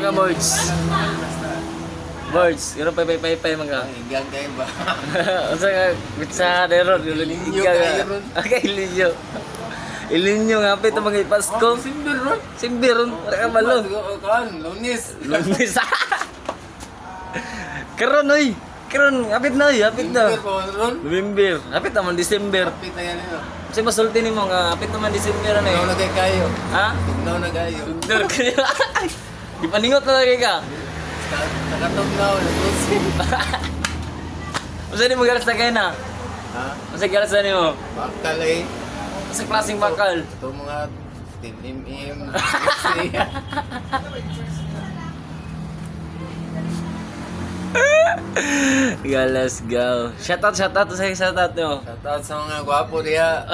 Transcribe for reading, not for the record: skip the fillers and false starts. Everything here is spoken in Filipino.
mga birds. Birds, pero pay mga. Igang kayo ba? Unsa ka bitsa dero Ilinyo kayo ron. Okay, ilinyo. Ilinyo nga pa ito mga Pasko. Simber ron. Simbiron, para ka malo. Kan, Lunis. Lunes. Karon oy. Karon, apit na oy, apit na. Simber po ron. November, apit naman December. Kapit na yan yun. Kasi masulti nimo nga apit naman December ano Ikaw eh. na kayo. Ha? Ikaw na kayo. Sundor kayo. Di paningot na lagi ka. Nakatugnaw. Naglusin. Masa di mo galas na kayo na? Ha? Masa galas na nimo? Bakal eh. Masa klaseng bakal? Ito mga tim-im-im. Let's go. Shoutout sa shoutout nyo. Shoutout sa mga gwapo diya.